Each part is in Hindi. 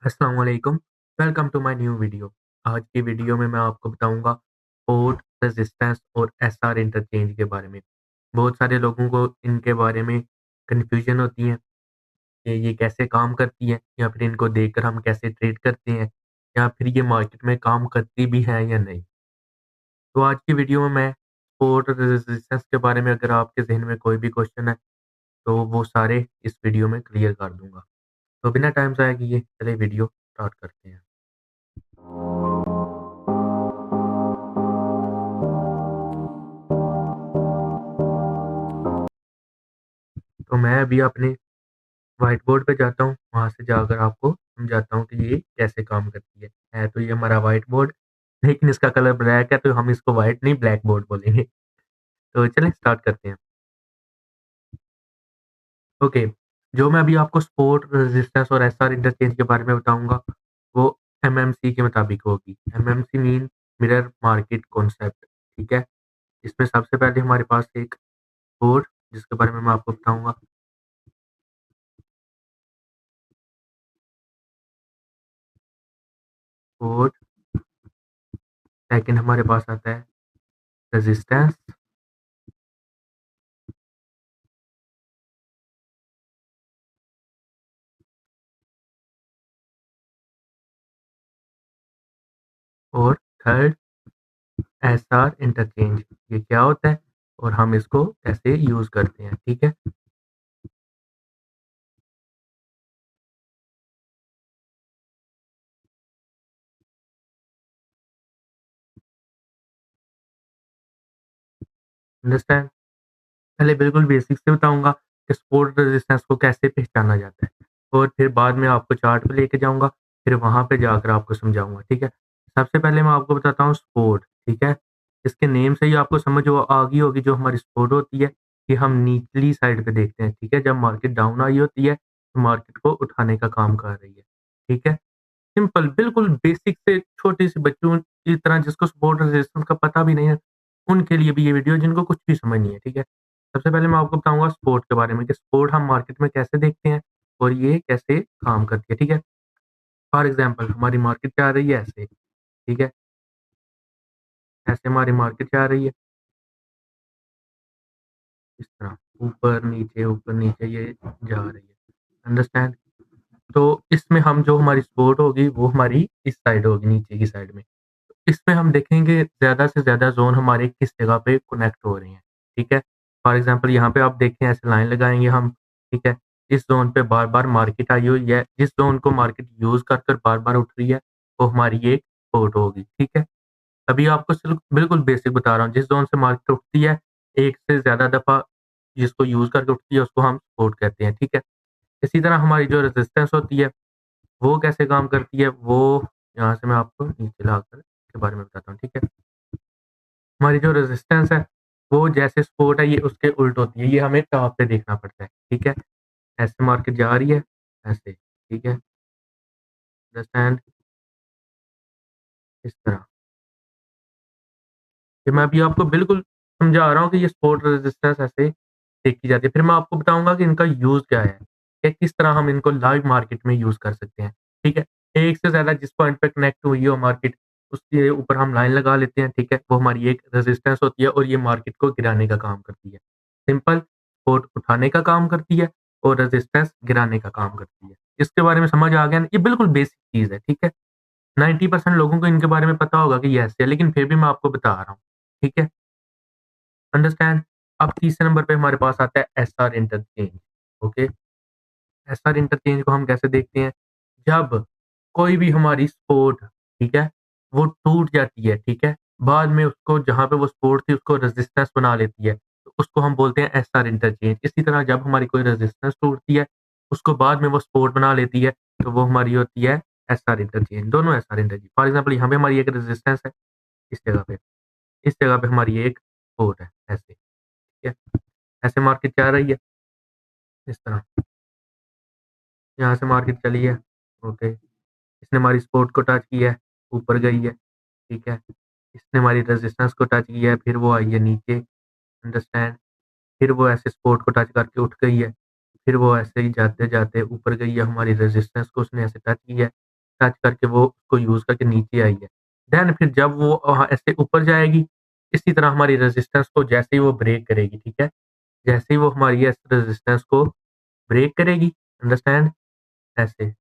अस्सलाम वालेकुम, welcome to my new video. आज की वीडियो में मैं आपको बताऊँगा पोर्ट, रेजिस्टेंस और एसआर इंटरचेंज के बारे में। बहुत सारे लोगों को इनके बारे में कन्फ्यूजन होती है कि ये कैसे काम करती है या फिर इनको देखकर हम कैसे ट्रेड करते हैं या फिर ये मार्केट में काम करती भी है या नहीं। तो आज की वीडियो में मैं पोर्ट और रेजिस्टेंस के बारे में अगर आपके ज़हन में कोई भी क्वेश्चन है, तो वो सारे इस वीडियो में क्लियर कर दूँगा। तो बिना टाइम ज़ाया किए चलिए वीडियो स्टार्ट करते हैं। तो मैं अभी अपने व्हाइट बोर्ड पे जाता हूँ, वहाँ से जाकर आपको समझाता हूँ कि ये कैसे काम करती है। है तो ये हमारा व्हाइट बोर्ड, लेकिन इसका कलर ब्लैक है तो हम इसको व्हाइट नहीं ब्लैक बोर्ड बोलेंगे। तो चलें स्टार्ट करते हैं। ओके, जो मैं अभी आपको सपोर्ट, रेजिस्टेंस और एसआर इंटरचेंज के बारे में बताऊँगा, वो एमएमसी के मुताबिक होगी। MMC mean mirror market concept, ठीक है? इसमें सबसे पहले हमारे पास एक बोर्ड जिसके बारे में मैं आपको बताऊँगा। बोर्ड, सेकंड हमारे पास आता है रेजिस्टेंस और थर्ड एसआर इंटरचेंज। ये क्या होता है और हम इसको कैसे यूज़ करते हैं, ठीक है? अंडरस्टैंड? पहले बिल्कुल बेसिक से बताऊँगा कि सपोर्ट रेजिस्टेंस को कैसे पहचाना जाता है और फिर बाद में आपको चार्ट पे लेके जाऊँगा, फिर वहाँ पे जाकर आपको समझाऊँगा, ठीक है? सबसे पहले मैं आपको बताता हूँ सपोर्ट, ठीक है? इसके नेम से ही आपको समझ वो आ गई होगी जो हमारी सपोर्ट होती है, कि हम निचली साइड पे देखते हैं, ठीक है? जब मार्केट डाउन आई होती है, तो मार्केट को उठाने का काम कर रही है, ठीक है? सिंपल, बिल्कुल बेसिक से छोटे-से बच्चों की तरह जिसको सपोर्ट रेजिस्टेंस का पता भी नहीं है, उनके लिए भी ये वीडियो है जिनको कुछ भी समझ नहीं है, ठीक है? सबसे पहले मैं आपको बताऊँगा सपोर्ट के बारे में कि सपोर्ट हम मार्केट में कैसे देखते हैं और ये कैसे काम करती है, ठीक है? फॉर एग्ज़ाम्पल हमारी मार्केट जा रही है ऐसे, ठीक है? ऐसे हमारी मार्केट जा रही है, इस तरह ऊपर नीचे ये जा रही है, अंडरस्टैंड? तो इसमें हम जो हमारी सपोर्ट होगी वो हमारी इस साइड होगी, नीचे की साइड में। इसमें हम देखेंगे ज़्यादा से ज़्यादा ज़ोन हमारे किस जगह पे कनेक्ट हो रहे हैं, ठीक है? फॉर एग्ज़ाम्पल यहाँ पे आप देखें ऐसे लाइन लगाएँगे हम, ठीक है? इस ज़ोन पे बार-बार मार्केट आई हुई है, जिस ज़ोन को मार्केट यूज़ कर बार-बार उठ रही है, वो हमारी एक सपोर्ट होगी, ठीक है? अभी आपको सिर्फ़ बिल्कुल बेसिक बता रहा हूँ, जिस ज़ोन से मार्केट उठती है, एक से ज़्यादा दफ़ा जिसको यूज़ करके उठती है उसको हम सपोर्ट कहते हैं, ठीक है? इसी तरह हमारी जो रेजिस्टेंस होती है, वो कैसे काम करती है, वो यहाँ से मैं आपको नीचे लाकर के बारे में बताता हूँ, ठीक है? हमारी जो रेजिस्टेंस है, वो जैसे सपोर्ट है ये उसके उल्ट होती है, ये हमें टॉप पे देखना पड़ता है, ठीक है? ऐसे मार्केट जा रही है, ऐसे, ठीक है? अंडरस्टैंड? इस तरह। ये मैं अभी आपको बिल्कुल समझा रहा हूँ कि ये सपोर्ट रेजिस्टेंस ऐसे देखी जाती है। फिर मैं आपको बताऊँगा कि इनका यूज़ क्या है? कि किस तरह हम इनको लाइव मार्केट में यूज़ कर सकते हैं, ठीक है? एक से ज़्यादा जिस पॉइंट पे कनेक्ट हुई हो मार्केट, उसके ऊपर हम लाइन लगा लेते हैं, ठीक है? वो हमारी एक रेजिस्टेंस होती है और ये मार्केट को गिराने का काम करती है। सिंपल, सपोर्ट उठाने का काम करती है और रेजिस्टेंस गिराने का काम करती है। इसके बारे में समझ आ गया ना? ये बिल्कुल बेसिक चीज़ है, ठीक है? 90% लोगों को इनके बारे में पता होगा कि ये ऐसे है, लेकिन फिर भी मैं आपको बता रहा हूँ, ठीक है? अंडरस्टैंड? अब तीसरे नंबर पे हमारे पास आता है SR interchange, okay? SR interchange को हम कैसे देखते हैं? जब कोई भी हमारी सपोर्ट, ठीक है? वो टूट जाती है, ठीक है? बाद में उसको जहाँ पे वो सपोर्ट थी उसको रेजिस्टेंस बना लेती है, तो उसको हम बोलते हैं एसआर इंटरचेंज। इसी तरह जब हमारी कोई रेजिस्टेंस टूटती है, उसको बाद में वो सपोर्ट बना लेती है, तो वो हमारी होती है एसआर इंटरचेंज, दोनों एसआर इंटरचेंज। फॉर एग्ज़ाम्पल यहाँ पे हमारी एक रेजिस्टेंस है, इस जगह पे, इस जगह पे हमारी एक सपोर्ट है, ऐसे, ठीक है? ऐसे मार्केट जा रही है, इस तरह। यहाँ से मार्केट चली है, ओके। इसने हमारी सपोर्ट को टच किया है, ऊपर गई है, ठीक है। इसने हमारी रेजिस्टेंस को टच किया है, फिर वो आई है नीचे, अंडरस्टैंड। फिर वो ऐसे सपोर्ट को टच करके उठ गई है, फिर वो ऐसे ही जाते-जाते ऊपर गई है, हमारी रेजिस्टेंस को उसने ऐसे टच किया है, टच करके वो उसको यूज़ करके नीचे आई है। देन फिर जब वो ऐसे ऊपर जाएगी, इसी तरह हमारी रेजिस्टेंस को जैसे ही वो ब्रेक करेगी, ठीक है? जैसे ही वो हमारी इस रेजिस्टेंस को ब्रेक करेगी, अंडरस्टैंड? ऐसे।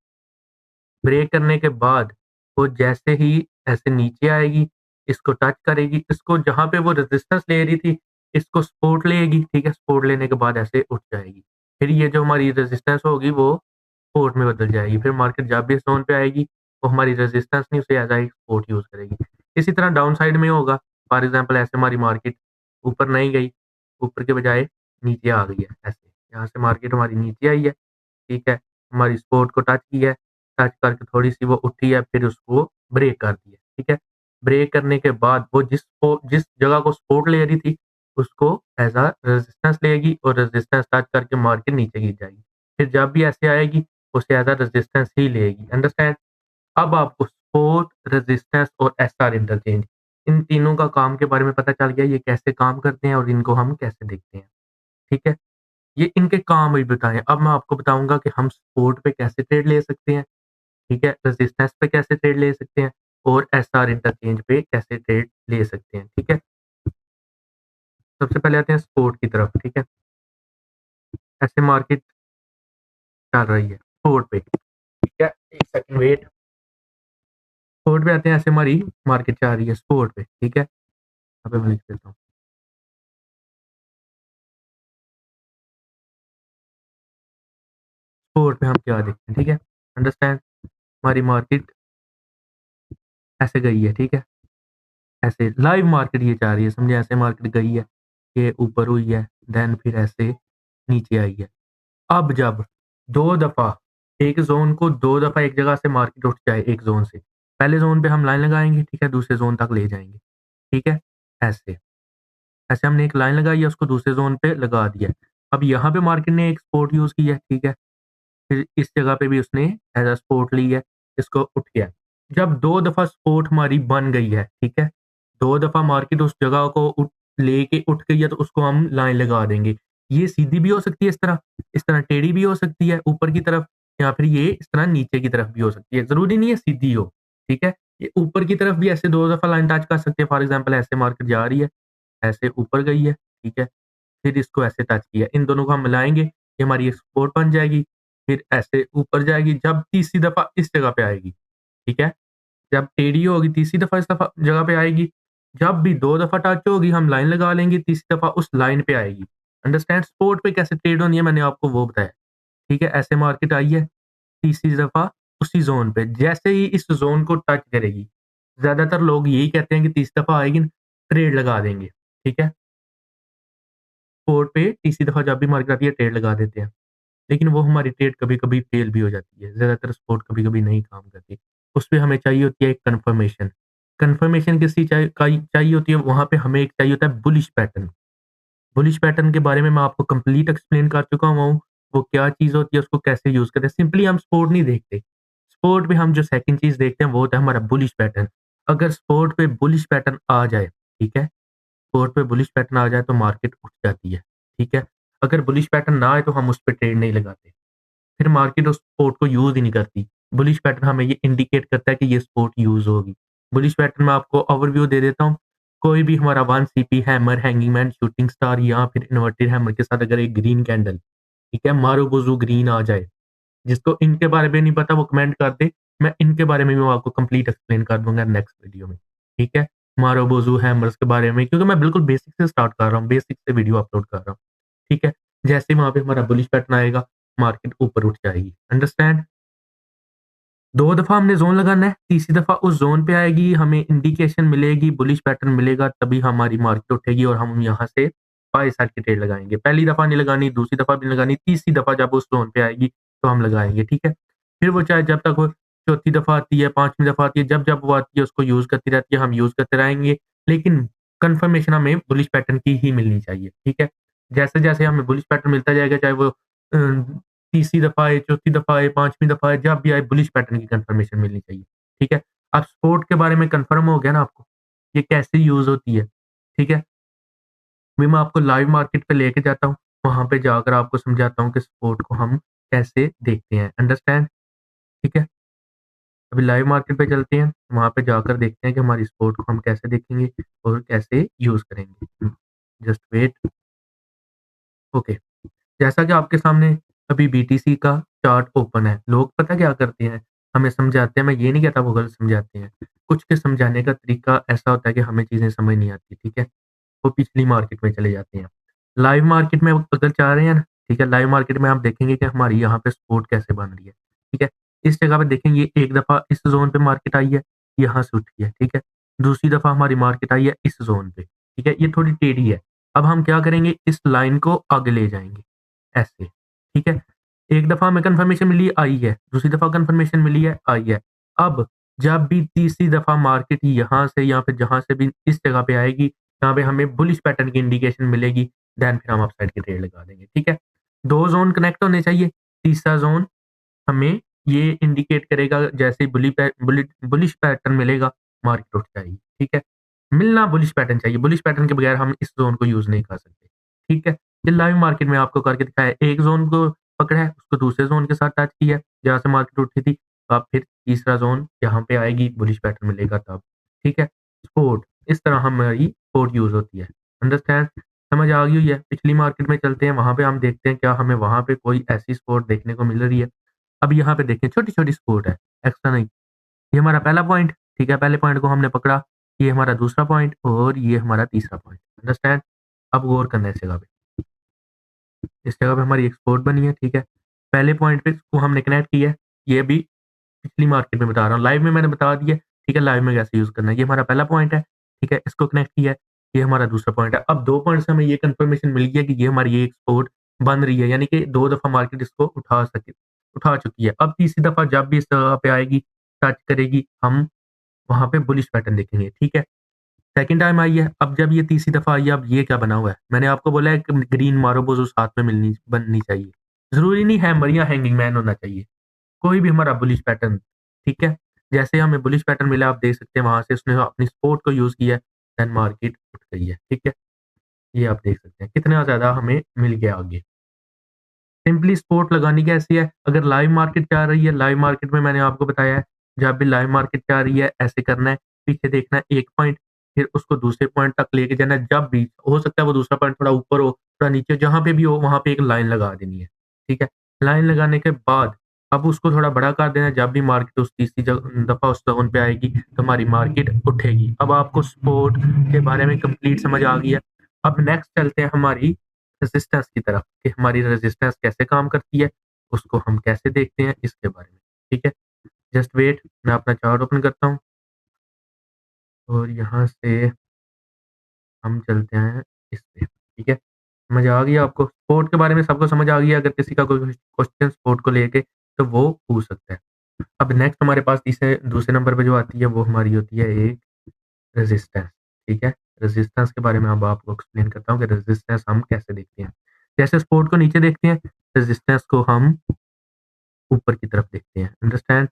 ब्रेक करने के बाद वो जैसे ही ऐसे नीचे आएगी, इसको टच करेगी, इसको जहाँ पे वो रेजिस्टेंस ले रही थी, इसको सपोर्ट लेगी, ठीक है? सपोर्ट लेने के बाद ऐसे उठ जाएगी। फिर ये जो हमारी रेजिस्टेंस होगी वो सपोर्ट में बदल जाएगी। फिर मार्केट जब भी इस ज़ोन पे आएगी, वो हमारी रेजिस्टेंस नहीं उसे एज़ अ सपोर्ट यूज़ करेगी। इसी तरह डाउन साइड में होगा, फॉर एग्ज़ाम्पल ऐसे हमारी मार्केट ऊपर नहीं गई, ऊपर के बजाय नीचे आ गई है ऐसे। यहाँ से मार्केट हमारी नीचे आई है, ठीक है? हमारी सपोर्ट को टच किया है, टच करके थोड़ी-सी वो उठी है, फिर उसको ब्रेक कर दिया, ठीक है? ब्रेक करने के बाद वो जिस जगह को सपोर्ट ले रही थी, उसको एज़ अ रेजिस्टेंस लेगी और रेजिस्टेंस टच करके मार्केट नीचे गिर जाएगी। फिर जब भी ऐसे आएगी, उसे एज़ अ रेजिस्टेंस ही लेगी, अंडरस्टैंड? अब आपको सपोर्ट, रेजिस्टेंस और एसआर इंटरचेंज इन तीनों का काम के बारे में पता चल गया, ये कैसे काम करते हैं और इनको हम कैसे देखते हैं, ठीक है? ये इनके काम भी बताएँ। अब मैं आपको बताऊँगा कि हम सपोर्ट पे कैसे ट्रेड ले सकते हैं, ठीक है? रेजिस्टेंस पे कैसे ट्रेड ले सकते हैं और एसआर इंटरचेंज पे कैसे ट्रेड ले सकते हैं, ठीक है? सबसे पहले आते हैं सपोर्ट की तरफ, ठीक है? ऐसे मार्केट चल रही है सपोर्ट पे, ठीक है? 1 सेकंड वेट। सपोर्ट पे आते हैं, ऐसे हमारी मार्केट चल रही है सपोर्ट पे, ठीक है? यहाँ पे मैं लिख देता हूँ। सपोर्ट पे हम क्या देखते हैं, ठीक है? अंडरस्टैंड? हमारी मार्केट ऐसे गई है, ठीक है? ऐसे लाइव मार्केट ये जा रही है, समझे? ऐसे मार्केट गई है, ये ऊपर हुई है, देन फिर ऐसे नीचे आई है। अब जब 2 दफ़ा एक ज़ोन को 2 दफ़ा एक जगह से मार्केट उठ जाए एक ज़ोन से, पहले ज़ोन पे हम लाइन लगाएँगे, ठीक है? दूसरे ज़ोन तक ले जाएँगे, ठीक है? ऐसे। ऐसे हमने एक लाइन लगाई है, उसको दूसरे ज़ोन पे लगा दिया है। अब यहाँ पे मार्केट ने एक सपोर्ट यूज़ की है, ठीक है? फिर इस जगह पे भी उसने एज़ अ सपोर्ट ली है, इसको उठ गया। जब 2 दफ़ा सपोर्ट हमारी बन गई है, ठीक है? 2 दफ़ा मार्केट उस जगह को लेके उठ गई है, तो उसको हम लाइन लगा देंगे। ये सीधी भी हो सकती है इस तरह टेढ़ी भी हो सकती है ऊपर की तरफ, या फिर ये इस तरह नीचे की तरफ भी हो सकती है। ज़रूरी नहीं है सीधी हो, ठीक है? ये ऊपर की तरफ भी ऐसे 2 दफ़ा लाइन टच कर सकते हैं। फॉर एग्ज़ाम्पल ऐसे मार्केट जा रही है, ऐसे ऊपर गई है, ठीक है? फिर इसको ऐसे टच किया, इन दोनों को हम मिलाएँगे, ये हमारी एक सपोर्ट बन जाएगी। फिर ऐसे ऊपर जाएगी, जब तीसरी दफ़ा इस जगह पे आएगी, ठीक है? जब टेढ़ी होगी तीसरी दफ़ा इस दफ़ा जगह पे आएगी, जब भी 2 दफ़ा टच होगी हम लाइन लगा लेंगे, तीसरी दफ़ा उस लाइन पे आएगी। अंडरस्टैंड? सपोर्ट पे कैसे ट्रेड होनी है मैंने आपको वो बताया, ठीक है? ऐसे मार्केट आई है, तीसरी दफ़ा उसी ज़ोन पे, जैसे ही इस ज़ोन को टच करेगी, ज़्यादातर लोग यही कहते हैं कि तीसरी दफ़ा आएगी, ट्रेड लगा देंगे, ठीक है? सपोर्ट पे तीसरी दफ़ा जब भी मार्केट आती है ट्रेड लगा देते हैं। लेकिन वो हमारी ट्रेड कभी-कभी फेल भी हो जाती है। ज़्यादातर सपोर्ट कभी-कभी नहीं काम करती। उसपे हमें चाहिए होती है एक कन्फर्मेशन। कन्फर्मेशन किसकी चाहिए होती है, वहाँ पे हमें एक चाहिए होता है बुलिश पैटर्न। बुलिश पैटर्न के बारे में मैं आपको कंप्लीट एक्सप्लेन कर चुका हुआ हूँ। वो क्या चीज़ होती है, उसको कैसे यूज़ करते हैं। सिंपली हम सपोर्ट नहीं देखते। सपोर्ट पे हम जो सेकंड चीज़ देखते हैं वो होता है हमारा बुलिश पैटर्न। अगर सपोर्ट पे बुलिश पैटर्न आ जाए, ठीक है? सपोर्ट पे बुलिश पैटर्न आ जाए तो मार्केट उठ जाती है, ठीक है? अगर बुलिश पैटर्न ना आए तो हम उस पे ट्रेड नहीं लगाते। फिर मार्केट उस सपोर्ट को यूज़ ही नहीं करती। बुलिश पैटर्न हमें ये इंडिकेट करता है कि ये सपोर्ट यूज़ होगी। बुलिश पैटर्न में आपको ओवरव्यू दे देता हूँ। कोई भी हमारा 1 CP, hammer, hanging man, shooting star या फिर इन्वर्टेड हैमर के साथ अगर एक ग्रीन कैंडल, ठीक है, मारुबुजु ग्रीन आ जाए, जिसको इनके बारे में नहीं पता वो कमेंट कर दे। मैं इनके बारे में भी आपको कंप्लीट एक्सप्लेन कर दूँगा नेक्स्ट वीडियो में, ठीक है? मारुबुजु हैमर्स के बारे में, क्योंकि मैं बिल्कुल बेसिक से स्टार्ट कर रहा हूँ, बेसिक से वीडियो अपलोड कर रहा हूँ, ठीक है? जैसे ही वहाँ पे हमारा बुलिश पैटर्न आएगा, मार्केट ऊपर उठ जाएगी। अंडरस्टैंड? 2 दफ़ा हमने ज़ोन लगाना है, तीसरी दफ़ा उस ज़ोन पे आएगी, हमें इंडिकेशन मिलेगी, बुलिश पैटर्न मिलेगा, तभी हमारी मार्केट उठेगी और हम यहाँ से बाय साइड की ट्रेड लगाएँगे। पहली दफ़ा नहीं लगानी, दूसरी दफ़ा भी नहीं लगानी, तीसरी दफ़ा जब उस ज़ोन पे आएगी, तो हम लगाएँगे, ठीक है? फिर वो चाहे जब तक वो चौथी दफ़ा आती है, 5वीं दफ़ा आती है, जब-जब वो आती है उसको यूज़ करती रहती है, हम यूज़ करते रहेंगे, लेकिन कन्फर्मेशन हमें बुलिश पैटर्न की ही मिलनी चाहिए, ठीक है? जैसे-जैसे हमें बुलिश पैटर्न मिलता जाएगा, चाहे वो तीसरी दफ़ा आए, चौथी दफ़ा आए, 5वीं दफ़ा आए, जब भी आए बुलिश पैटर्न की कंफर्मेशन मिलनी चाहिए, ठीक है? अब सपोर्ट के बारे में कन्फर्म हो गया ना आपको, ये कैसे यूज़ होती है, ठीक है? अभी मैं आपको लाइव मार्केट पे लेके जाता हूँ, वहाँ पे जाकर आपको समझाता हूँ कि सपोर्ट को हम कैसे देखते हैं, अंडरस्टैंड? ठीक है? अभी लाइव मार्केट पे चलते हैं, वहाँ पे जाकर देखते हैं कि हमारी सपोर्ट को हम कैसे देखेंगे और कैसे यूज़ करेंगे। Just wait. ओके, जैसा कि आपके सामने अभी बीटीसी का चार्ट ओपन है। लोग पता क्या करते हैं, हमें समझाते हैं, मैं ये नहीं कहता वो गलत समझाते हैं। कुछ के समझाने का तरीका ऐसा होता है कि हमें चीज़ें समझ नहीं आती, ठीक है? वो पिछली मार्केट में चले जाते हैं। लाइव मार्केट में अगर चाह रहे हैं ना, ठीक है, लाइव मार्केट में आप देखेंगे कि हमारी यहाँ पे सपोर्ट कैसे बन रही है, ठीक है? इस जगह पे देखेंगे एक दफ़ा इस ज़ोन पे मार्केट आई है, यहाँ से उठी है, ठीक है? दूसरी दफ़ा हमारी मार्केट आई है इस ज़ोन पे, ठीक है? ये थोड़ी टेढ़ी है। अब हम क्या करेंगे, इस लाइन को आगे ले जाएँगे, ऐसे, ठीक है? एक दफ़ा हमें कन्फर्मेशन मिली आई है, दूसरी दफ़ा कन्फर्मेशन मिली है, आई है। अब जब भी तीसरी दफ़ा मार्केट यहाँ से या फिर जहाँ से भी इस जगह पे आएगी, यहाँ पे हमें बुलिश पैटर्न की इंडिकेशन मिलेगी, देन फिर हम अपसाइड की ट्रेड लगा देंगे, ठीक है? 2 ज़ोन कनेक्ट होने चाहिए, तीसरा ज़ोन हमें ये इंडिकेट करेगा जैसे ही बुलिश पैटर्न मिलेगा, मार्केट उठ जाएगी, ठीक है? मिलना बुलिश पैटर्न चाहिए, बुलिश पैटर्न के बगैर हम इस ज़ोन को यूज़ नहीं कर सकते, ठीक है? ये लाइव मार्केट में आपको करके दिखाया, एक ज़ोन को पकड़ा है, उसको दूसरे ज़ोन के साथ टच किया, जहाँ से मार्केट उठी थी, अब फिर तीसरा ज़ोन यहाँ पे आएगी, बुलिश पैटर्न मिलेगा तब, ठीक है? सपोर्ट, इस तरह हमारी सपोर्ट यूज़ होती है, अंडरस्टैंड? समझ आ गई हुई है? पिछली मार्केट में चलते हैं, वहाँ पे हम देखते हैं क्या हमें वहाँ पे कोई ऐसी सपोर्ट देखने को मिल रही है। अब यहाँ पे देखें छोटी-छोटी सपोर्ट है, एक्स्ट्रा नहीं। ये हमारा पहला पॉइंट, ठीक है? पहले पॉइंट को हमने पकड़ा, ये हमारा दूसरा पॉइंट और ये हमारा तीसरा पॉइंट, अंडरस्टैंड? अब गौर करना है इस जगह पे। इस जगह पे हमारी एक सपोर्ट बनी है, ठीक है? पहले पॉइंट पे इसको हमने कनेक्ट किया है, ये भी पिछली मार्केट में बता रहा हूँ, लाइव में मैंने बता दिया, ठीक है? लाइव में कैसे यूज़ करना है, ये हमारा पहला पॉइंट है, ठीक है? इसको कनेक्ट किया है, ये हमारा दूसरा पॉइंट है। अब 2 पॉइंट से हमें ये कन्फर्मेशन मिल गई है कि ये हमारी एक सपोर्ट बन रही है, यानी कि 2 दफ़ा मार्केट इसको उठा चुकी है। अब तीसरी दफ़ा जब भी इस जगह पे आएगी, टच करेगी, हम वहाँ पे बुलिश पैटर्न देखेंगे, ठीक है? सेकंड टाइम आई है, अब जब ये तीसरी दफ़ा आई है, अब ये क्या बना हुआ है? मैंने आपको बोला है कि ग्रीन मार्बोज़ो साथ में बननी चाहिए। ज़रूरी नहीं हैमर या हैंगिंग मैन होना चाहिए। कोई भी हमारा बुलिश पैटर्न, ठीक है? जैसे हमें बुलिश पैटर्न मिला, आप देख सकते हैं वहाँ से उसने अपनी सपोर्ट को यूज़ किया है, देन मार्केट उठ गई है, ठीक है? ये आप देख सकते हैं, कितना ज़्यादा हमें मिल गया आगे। सिंपली सपोर्ट लगानी कैसी है? अगर लाइव मार्केट जा रही है, लाइव मार्केट में मैंने आपको बताया है, जब भी लाइव मार्केट जा रही है, ऐसे करना है, पीछे देखना है 1 पॉइंट, फिर उसको दूसरे पॉइंट तक लेके जाना है, जब भी हो सकता है वो दूसरा पॉइंट थोड़ा ऊपर हो, थोड़ा नीचे, जहाँ पे भी हो, वहाँ पे एक लाइन लगा देनी है, ठीक है? लाइन लगाने के बाद अब उसको थोड़ा बड़ा कर देना है, जब भी मार्केट उस तीसरी दफ़ा उस ज़ोन पे आएगी, तो हमारी मार्केट उठेगी। अब आपको सपोर्ट के बारे में कंप्लीट समझ आ गई है। अब नेक्स्ट चलते हैं हमारी रेजिस्टेंस की तरफ कि हमारी रेजिस्टेंस कैसे काम करती है, उसको हम कैसे देखते हैं इसके बारे में, ठीक है? जस्ट वेट, मैं अपना चार्ट ओपन करता हूँ और यहाँ से हम चलते हैं इस पे, ठीक है? समझ आ गई आपको? स्पोर्ट के बारे में सबको समझ आ गई है, अगर किसी का कोई क्वेश्चन स्पोर्ट को लेके तो वो पूछ सकता है। अब नेक्स्ट हमारे पास तीसरे दूसरे नंबर पे जो आती है वो हमारी होती है एक रेजिस्टेंस, ठीक है? रेजिस्टेंस के बारे में अब आपको एक्सप्लेन करता हूँ कि रेजिस्टेंस हम कैसे देखते हैं। जैसे सपोर्ट को नीचे देखते हैं, रेजिस्टेंस को हम ऊपर की तरफ देखते हैं, अंडरस्टैंड?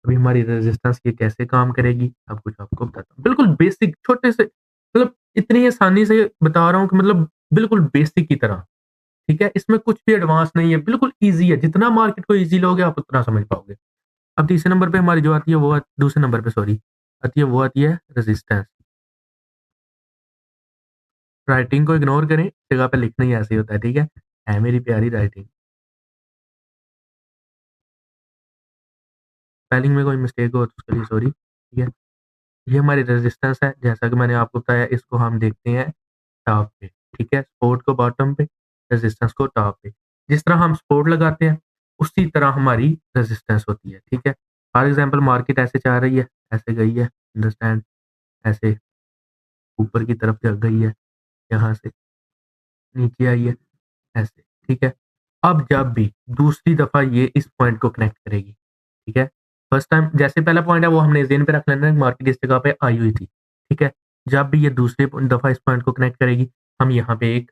अभी हमारी रेजिस्टेंस ये कैसे काम करेगी, सब कुछ आपको बताता हूँ। बिल्कुल बेसिक छोटे से मतलब इतनी आसानी से बता रहा हूँ कि मतलब बिल्कुल बेसिक की तरह, ठीक है? इसमें कुछ भी एडवांस नहीं है, बिल्कुल ईज़ी है, जितना मार्केट को ईज़ी लोगे आप उतना समझ पाओगे। अब तीसरे नंबर पे हमारी जो आती है वो दूसरे नंबर पे सॉरी, आती है वो आती है रेजिस्टेंस। राइटिंग को इग्नोर करें, जगह पे लिखना ही ऐसे ही होता है, ठीक है मेरी प्यारी राइटिंग। स्पेलिंग में कोई मिस्टेक हो तो उसके लिए सॉरी, ठीक है? ये हमारी रेजिस्टेंस है, जैसा कि मैंने आपको बताया इसको हम देखते हैं टॉप पे, ठीक है? सपोर्ट को बॉटम पे, रेजिस्टेंस को टॉप पे। जिस तरह हम सपोर्ट लगाते हैं, उसी तरह हमारी रेजिस्टेंस होती है, ठीक है? फॉर एग्ज़ाम्पल मार्केट ऐसे जा रही है, ऐसे गई है, अंडरस्टैंड? ऐसे ऊपर की तरफ गई है, यहाँ से नीचे आई है, ऐसे, ठीक है? अब जब भी दूसरी दफ़ा ये इस पॉइंट को कनेक्ट करेगी, ठीक है? फर्स्ट टाइम जैसे पहला पॉइंट है वो हमने ज़हन पे रख लेना है, मार्केट इस जगह पे आई हुई थी, ठीक है? जब भी ये दूसरी दफ़ा इस पॉइंट को कनेक्ट करेगी, हम यहाँ पे एक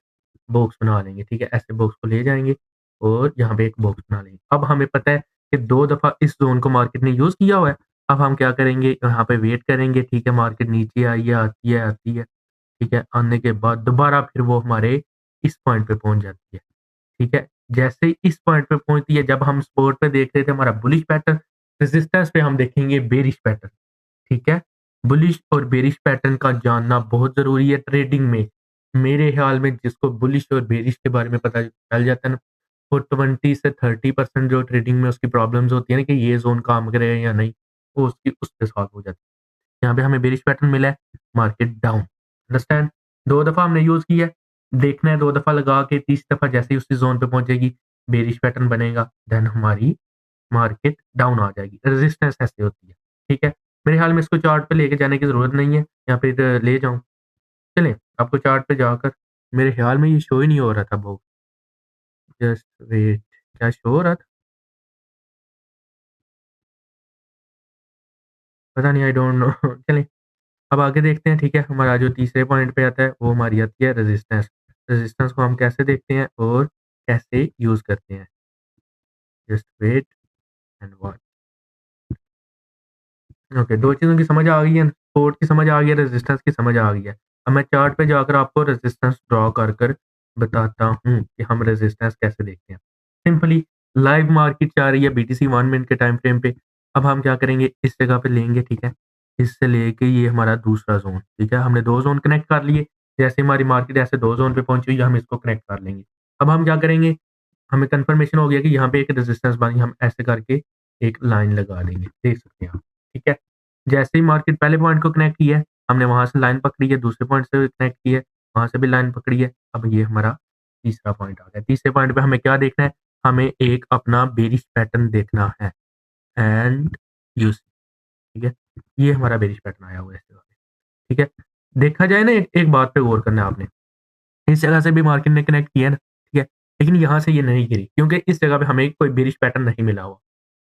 बॉक्स बना लेंगे, ठीक है? ऐसे बॉक्स को ले जाएँगे और यहाँ पे एक बॉक्स बना लेंगे। अब हमें पता है कि 2 दफ़ा इस ज़ोन को मार्केट ने यूज़ किया हुआ है, अब हम क्या करेंगे, यहाँ पे वेट करेंगे, ठीक है? मार्केट नीचे आई है, आती है, ठीक है? आने के बाद दोबारा फिर वो हमारे इस पॉइंट पे पहुँच जाती है। ठीक है? जैसे ही इस पॉइंट पे पहुँचती है, जब हम सपोर्ट पे देख रहे थे हमारा बुलिश पैटर्न, रेजिस्टेंस पे हम देखेंगे बेरिश पैटर्न, ठीक है? बुलिश और बेरिश पैटर्न का जानना बहुत ज़रूरी है ट्रेडिंग में। मेरे ख़्याल में जिसको बुलिश और बेरिश के बारे में पता चल जाता है ना, वो 20 से 30% जो ट्रेडिंग में उसकी प्रॉब्लम्स होती है ना कि ये ज़ोन काम करेगा या नहीं, वो उसकी उससे सॉल्व हो जाती है। यहाँ पे हमें बेरिश पैटर्न मिला है, मार्केट डाउन, अंडरस्टैंड? 2 दफ़ा हमने यूज़ किया है, देखना है 2 दफ़ा लगा के तीसरी दफ़ा जैसे ही उसी ज़ोन पे पहुँचेगी, बेरिश पैटर्न बनेगा, देन हमारी मार्केट डाउन आ जाएगी। रेजिस्टेंस ऐसे होती है, ठीक है? मेरे ख़्याल में इसको चार्ट पे लेके जाने की ज़रूरत नहीं है, या फिर ले जाऊँ? चलें, आपको चार्ट पे जाकर मेरे ख़्याल में ये शो ही नहीं हो रहा था वो, जस्ट वेट, क्या शो हो रहा था? पता नहीं, आई डोंट नो। चलें, अब आगे देखते हैं, ठीक है? हमारा जो तीसरे पॉइंट पे आता है, वो हमारी आती है रेजिस्टेंस। रेजिस्टेंस को हम कैसे देखते हैं और कैसे यूज़ करते हैं? Just wait and watch. Okay, 2 चीज़ों की समझ आ गई है, सपोर्ट की समझ आ गई है, रेजिस्टेंस की समझ आ गई है। अब मैं चार्ट पे जाकर आपको रेजिस्टेंस ड्रॉ कर कर बताता हूँ कि हम रेजिस्टेंस कैसे देखते हैं। सिंपली लाइव मार्केट जा रही है बीटीसी 1 मिनट के टाइम फ्रेम पे। अब हम क्या करेंगे, इस जगह पे लेंगे, ठीक है? इससे लेके ये हमारा दूसरा ज़ोन, ठीक है? हमने 2 ज़ोन कनेक्ट कर लिए। जैसे हमारी मार्केट ऐसे 2 ज़ोन पे पहुँची हुई है, हम इसको कनेक्ट कर लेंगे। अब हम क्या करेंगे, हमें कन्फर्मेशन हो गया कि यहाँ पे एक रेजिस्टेंस बनी, हम ऐसे करके एक लाइन लगा देंगे, देख सकते हैं आप, ठीक है? जैसे ही मार्केट पहले पॉइंट को कनेक्ट की है, हमने वहाँ से लाइन पकड़ी है, दूसरे पॉइंट से भी कनेक्ट की है, वहाँ से भी लाइन पकड़ी है। अब ये हमारा तीसरा पॉइंट आ गया। तीसरे पॉइंट पे हमें क्या देखना है? हमें एक अपना बेरिश पैटर्न देखना है, एंड यू सी, ठीक है? ये हमारा बेरिश पैटर्न आया हुआ है इस जगह पे, ठीक है? देखा जाए ना, एक एक बात पे गौर करना है आपने। इस जगह से भी मार्केट ने कनेक्ट किया है ना, ठीक है? लेकिन यहाँ से ये नहीं गिरी, क्योंकि इस जगह पे हमें कोई बेरिश पैटर्न नहीं मिला हुआ,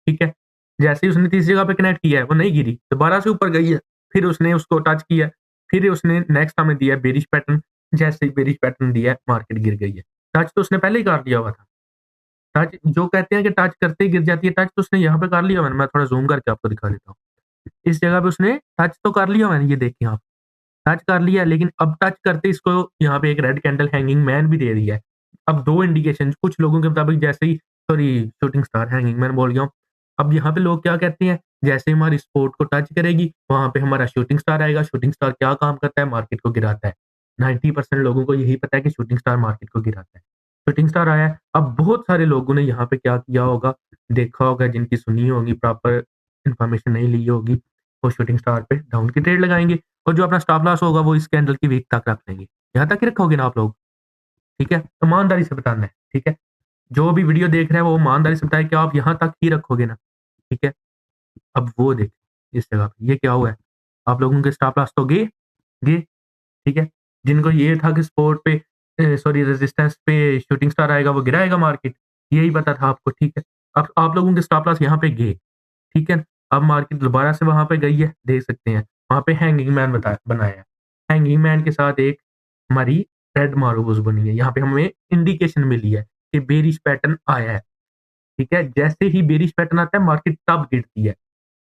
ठीक है? जैसे ही उसने तीसरी जगह पे कनेक्ट किया है, वो नहीं गिरी, दोबारा से ऊपर गई है, फिर उसने उसको टच किया, फिर उसने नेक्स्ट हमें दिया बेरिश पैटर्न, जैसे ही बेरिश पैटर्न दिया है, मार्केट गिर गई है। टच तो उसने पहले ही कर दिया हुआ था। टच जो कहते हैं कि टच करते ही गिर जाती है, टच तो उसने यहाँ पे कर लिया हुआ है, मैं थोड़ा ज़ूम करके आपको दिखा देता हूँ। इस जगह पे उसने टच तो कर लिया हुआ है, ये देखिए आप। टच कर लिया, लेकिन अब टच करते इसको यहाँ पे एक रेड कैंडल हैंगिंग मैन भी दे दिया है। अब 2 इंडिकेशन कुछ लोगों के मुताबिक, जैसे ही sorry, shooting star hanging man बोल गया हूँ। अब यहाँ पे लोग क्या कहते हैं, जैसे ही हमारी सपोर्ट को टच करेगी, वहाँ पे हमारा शूटिंग स्टार आएगा। शूटिंग स्टार क्या काम करता है? मार्केट को गिराता है। 90% लोगों को यही पता है कि शूटिंग स्टार मार्केट को गिराता है। शूटिंग स्टार आया है, अब बहुत सारे लोगों ने यहाँ पे क्या किया होगा, देखा होगा, जिनकी सुनी होगी, प्रॉपर इन्फॉर्मेशन नहीं ली होगी, वो शूटिंग स्टार पे डाउन की ट्रेड लगाएँगे। और जो अपना स्टॉप लॉस होगा वो इस कैंडल की वीक तक रख लेंगे। यहाँ तक ही रखोगे ना आप लोग, ठीक है? ईमानदारी से बताना है, ठीक है? जो भी वीडियो देख रहा है वो ईमानदारी से बताए कि आप यहाँ तक ही रखोगे ना, ठीक है? अब वो देखिए इस जगह पे ये क्या हुआ है? आप लोगों के स्टॉप लॉस तो गए, गए, ठीक है? जिनको ये था कि सपोर्ट पे सॉरी, रेजिस्टेंस पे शूटिंग स्टार आएगा, वो गिराएगा मार्केट, यही पता था आपको, ठीक है? अब आप लोगों के स्टॉप लॉस यहाँ पे गए, ठीक है? अब मार्केट दोबारा से वहाँ पे गई है, देख सकते हैं। वहाँ पे हैंगिंग मैन बनाया है। हैंगिंग मैन के साथ एक हमारी रेड मार्बल्स बनी है। यहाँ पे हमें इंडिकेशन मिली है कि बेरिश पैटर्न आया है, ठीक है? जैसे ही बेरिश पैटर्न आता है, मार्केट तब गिरती है।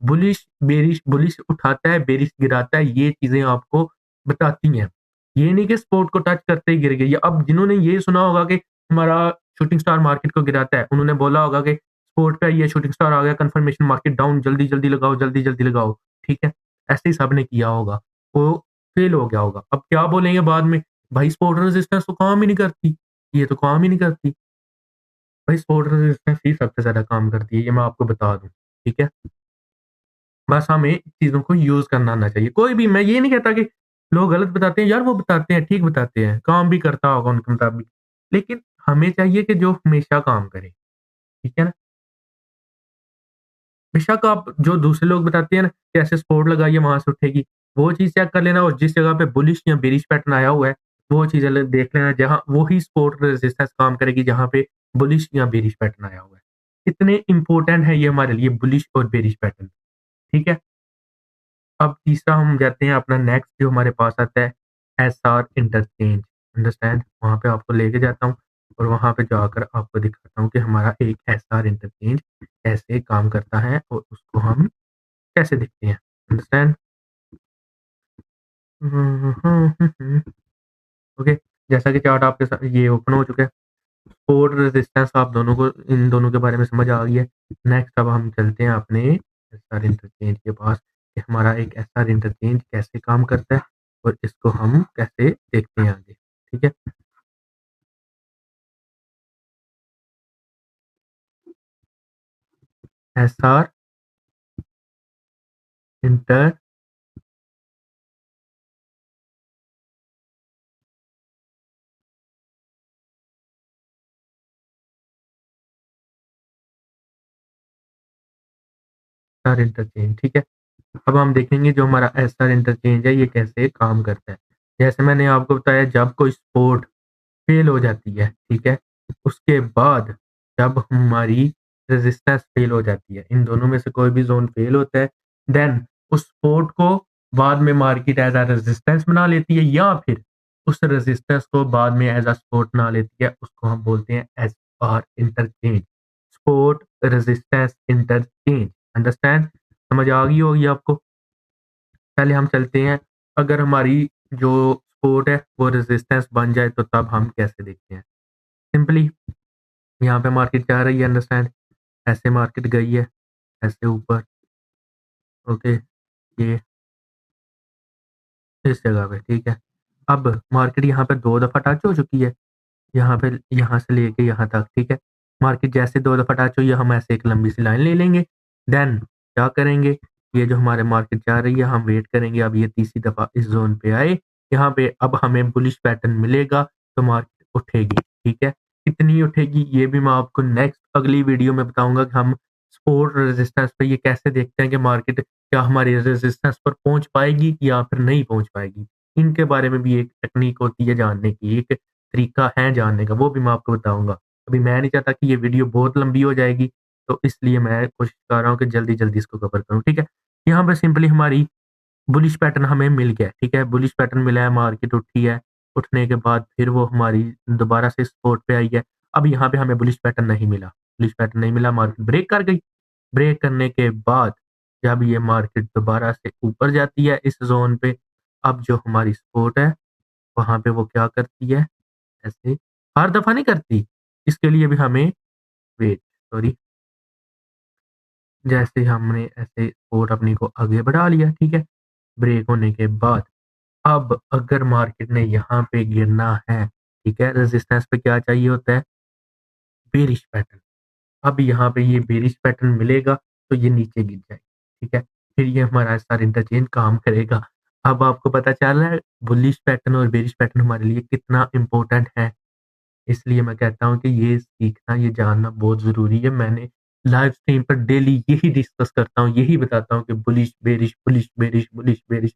बुलिश उठाता है, बेरिश गिराता है, ये चीज़ें आपको बताती हैं। ये नहीं कि स्पॉट को टच करते ही गिर गई है। अब जिन्होंने ये सुना होगा कि हमारा शूटिंग स्टार मार्केट को गिराता है, उन्होंने बोला होगा कि स्पॉट पे ये शूटिंग स्टार आ गया, कन्फर्मेशन मार्केट डाउन, जल्दी-जल्दी लगाओ, जल्दी-जल्दी लगाओ, ठीक है? ऐसे ही सबने किया होगा, वो फेल हो गया होगा। अब क्या बोलेंगे बाद में, भाई सपोर्ट रेजिस्टेंस तो काम ही नहीं करती, ये तो काम ही नहीं करती। भाई सपोर्ट रेजिस्टेंस ही सबसे ज़्यादा काम करती है, ये मैं आपको बता दूँ, ठीक है? बस हमें चीज़ों को यूज़ करना आना चाहिए। कोई भी, मैं ये नहीं कहता कि लोग गलत बताते हैं, यार वो बताते हैं, ठीक बताते हैं, काम भी करता होगा उनके मुताबिक। लेकिन हमें चाहिए कि जो हमेशा काम करे, ठीक है ना? बेशक आप जो दूसरे लोग बताते हैं ना कि ऐसे सपोर्ट लगाइए वहाँ से उठेगी, वो चीज़ चेक कर लेना, और जिस जगह पे बुलिश या बेरिश पैटर्न आया हुआ है, वो चीज़ देख लेना, जहाँ वो ही सपोर्ट रेजिस्टेंस काम करेगी जहाँ पे बुलिश या बेरिश पैटर्न आया हुआ है। इतने इम्पोर्टेंट है ये हमारे लिए बुलिश और बेरिश पैटर्न, ठीक है? अब तीसरा हम जाते हैं, अपना नेक्स्ट जो हमारे पास आता है, एसआर इंटरचेंज, अंडरस्टैंड? वहाँ पे आपको लेके जाता हूँ और वहाँ पे जाकर आपको दिखाता हूँ कि हमारा एक एसआर इंटरचेंज कैसे काम करता है और उसको हम कैसे देखते हैं, अंडरस्टैंड? ओके, जैसा कि चार्ट आपके साथ ये ओपन हो चुका है। सपोर्ट रेजिस्टेंस आप दोनों को, इन दोनों के बारे में समझ आ गई है। नेक्स्ट अब हम चलते हैं अपने एसआर इंटरचेंज के पास कि हमारा एक एसआर इंटरचेंज कैसे काम करता है और इसको हम कैसे देखते हैं आगे, ठीक है? एसआर इंटर एसआर इंटरचेंज, ठीक है? अब हम देखेंगे जो हमारा एसआर इंटरचेंज है ये कैसे काम करता है। जैसे मैंने आपको बताया जब कोई सपोर्ट फेल हो जाती है, ठीक है? उसके बाद जब हमारी रेजिस्टेंस फेल हो जाती है, इन दोनों में से कोई भी ज़ोन फेल होता है, देन उस सपोर्ट को बाद में मार्केट एज़ अ रेजिस्टेंस बना लेती है या फिर उस रेजिस्टेंस को बाद में एज़ अ सपोर्ट बना लेती है, उसको हम बोलते हैं SR interchange. Support resistance interchange, understand? समझ आ गई होगी आपको? पहले हम चलते हैं, अगर हमारी जो सपोर्ट है वो रेजिस्टेंस बन जाए तो तब हम कैसे देखते हैं। सिंपली यहाँ पे मार्केट जा रही है, अंडरस्टैंड? ऐसे मार्केट गई है, ऐसे ऊपर, ओके, ये इस जगह पे, ठीक है? अब मार्केट यहाँ पे 2 दफ़ा टच हो चुकी है, यहाँ पे यहाँ से लेके यहाँ तक, ठीक है? मार्केट जैसे 2 दफ़ा टच हुई है, हम ऐसे एक लंबी सी लाइन ले लेंगे, देन क्या करेंगे, ये जो हमारे मार्केट जा रही है, हम वेट करेंगे, अब ये तीसरी दफ़ा इस ज़ोन पे आए, यहाँ पे अब हमें बुलिश पैटर्न मिलेगा, तो मार्केट उठेगी, ठीक है? कितनी उठेगी, ये भी मैं आपको नेक्स्ट अगली वीडियो में बताऊँगा कि हम सपोर्ट रेजिस्टेंस पे ये कैसे देखते हैं कि मार्केट क्या हमारी रेजिस्टेंस पर पहुँच पाएगी या फिर नहीं पहुँच पाएगी। इनके बारे में भी एक टेक्नीक होती है जानने की, एक तरीका है जानने का, वो भी मैं आपको बताऊँगा। अभी मैं नहीं चाहता कि ये वीडियो बहुत लंबी हो जाएगी, तो इसलिए मैं कोशिश कर रहा हूँ कि जल्दी-जल्दी इसको कवर करूँ, ठीक है? यहाँ पे सिंपली हमारी बुलिश पैटर्न हमें मिल गया है, ठीक है? बुलिश पैटर्न मिला है, मार्केट उठी है, उठने के बाद फिर वो हमारी दोबारा से सपोर्ट पे आई है। अब यहाँ पे हमें बुलिश पैटर्न नहीं मिला, बुलिश पैटर्न नहीं मिला, मार्केट ब्रेक कर गई। ब्रेक करने के बाद जब ये मार्केट दोबारा से ऊपर जाती है इस ज़ोन पे, अब जो हमारी सपोर्ट है, वहाँ पे वो क्या करती है, ऐसे हर दफ़ा नहीं करती, इसके लिए भी हमें वेट सॉरी जैसे हमने ऐसे सपोर्ट अपनी को आगे बढ़ा लिया, ठीक है? ब्रेक होने के बाद अब अगर मार्केट ने यहाँ पे गिरना है, ठीक है? रेजिस्टेंस पे क्या चाहिए होता है? Bearish pattern. अब यहाँ पे ये बेयरिश पैटर्न मिलेगा, तो ये नीचे गिर जाएगी, ठीक है? फिर ये हमारा एसआर इंटरचेंज काम करेगा। अब आपको पता चल रहा है बुलिश पैटर्न और बेयरिश पैटर्न हमारे लिए कितना इम्पोर्टेंट है। इसलिए मैं कहता हूँ कि ये सीखना, ये जानना बहुत ज़रूरी है। मैंने लाइव स्ट्रीम पर डेली यही डिस्कस करता हूँ, यही बताता हूँ कि bullish, bearish, bullish, bearish, bullish, bearish,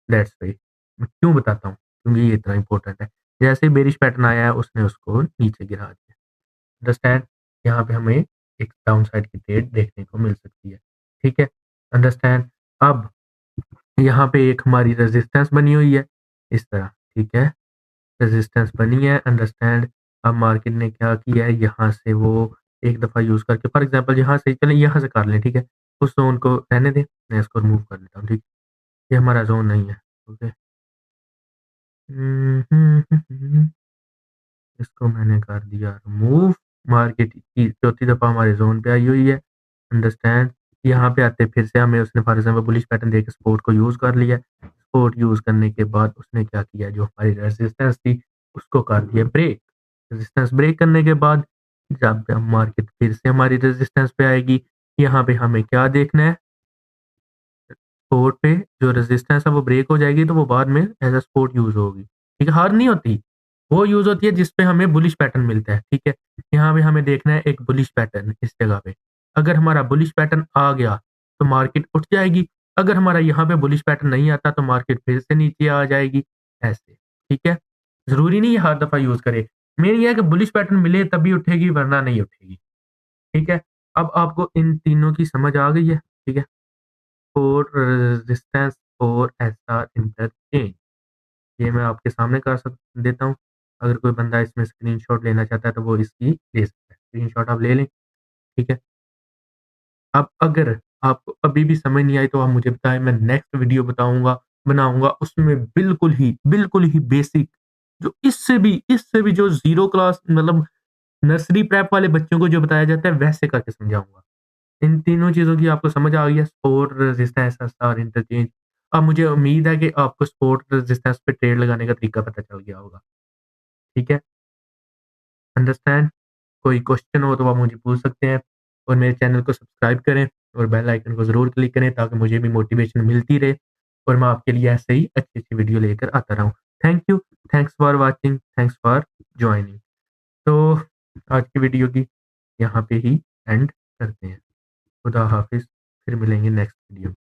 that's why. मैं क्यों बताता हूँ? क्योंकि ये इतना इम्पोर्टेंट है। जैसे ही बेयरिश पैटर्न आया है, उसने उसको नीचे गिरा दिया। अंडरस्टैंड? यहाँ पे हमें एक डाउन साइड की ट्रेड देखने को मिल सकती है। ठीक है? अंडरस्टैंड? अब यहाँ पे एक हमारी रेजिस्टेंस बनी हुई है, इस तरह, ठीक है? रेजिस्टेंस बनी है, अंडरस्टैंड? अब मार्केट ने क्या किया है, यहाँ से वो एक दफ़ा यूज़ करके फॉर एग्ज़ाम्पल यहाँ से चलें यहाँ से कर लें, ठीक है? उस ज़ोन को रहने दें, मैं इसको रिमूव कर लेता हूँ, ठीक? ये हमारा ज़ोन नहीं है, ओके? इसको मैंने कर दिया रिमूव। मार्केट की चौथी दफ़ा हमारे ज़ोन पे आई हुई है, अंडरस्टैंड? यहाँ पे आते फिर से हमें उसने फॉर एग्ज़ाम्पल बुलिश पैटर्न देके सपोर्ट को यूज़ कर लिया। सपोर्ट यूज़ करने के बाद उसने क्या किया, जो हमारी रेजिस्टेंस थी उसको कर दिया ब्रेक। रेजिस्टेंस ब्रेक करने के बाद जब मार्केट फिर से हमारी रेजिस्टेंस पे आएगी, यहाँ पे हमें क्या देखना है, सपोर्ट पे जो रेजिस्टेंस है वो ब्रेक हो जाएगी, तो वो बाद में एज़ अ सपोर्ट यूज़ होगी। ठीक है? हर नहीं होती, वो यूज़ होती है जिस पे हमें बुलिश पैटर्न मिलता है, ठीक है? यहाँ पे हमें देखना है एक बुलिश पैटर्न इस जगह पे। अगर हमारा बुलिश पैटर्न आ गया, तो मार्केट उठ जाएगी। अगर हमारा यहाँ पे बुलिश पैटर्न नहीं आता, तो मार्केट फिर से नीचे आ जाएगी, ऐसे, ठीक है? ज़रूरी नहीं है हर दफ़ा यूज़ करे। मेन ये है कि बुलिश पैटर्न मिले तभी उठेगी वरना नहीं उठेगी, ठीक है? अब आपको इन तीनों की समझ आ गई है, ठीक है? और रेजिस्टेंस और एसआर इंटरचेंज, ये मैं आपके सामने कर सक देता हूँ। अगर कोई बंदा इसमें स्क्रीनशॉट लेना चाहता है तो वो इसकी ले सकता है। स्क्रीनशॉट आप ले लें, ठीक है? अब अगर आपको अभी भी समझ नहीं आई तो आप मुझे बताएँ, मैं नेक्स्ट वीडियो बनाऊँगा उसमें बिल्कुल ही बेसिक जो इससे भी जो ज़ीरो क्लास मतलब नर्सरी प्रेप वाले बच्चों को जो बताया जाता है वैसे करके समझाऊँगा। इन तीनों चीज़ों की आपको समझ आ गई है, सपोर्ट, रेजिस्टेंस और इंटरचेंज। अब मुझे उम्मीद है कि आपको सपोर्ट रेजिस्टेंस पे ट्रेड लगाने का तरीका पता चल गया होगा। ठीक है? अंडरस्टैंड? कोई क्वेश्चन हो तो आप मुझे पूछ सकते हैं और मेरे चैनल को सब्सक्राइब करें और बेल आइकन को ज़रूर क्लिक करें ताकि मुझे भी मोटिवेशन मिलती रहे और मैं आपके लिए ऐसे ही अच्छी-अच्छी वीडियो लेकर आता रहूँ। Thank you, thanks for watching, thanks for joining. तो आज की वीडियो की यहाँ पे ही एंड करते हैं। खुदा हाफ़िज़, फिर मिलेंगे नेक्स्ट वीडियो में।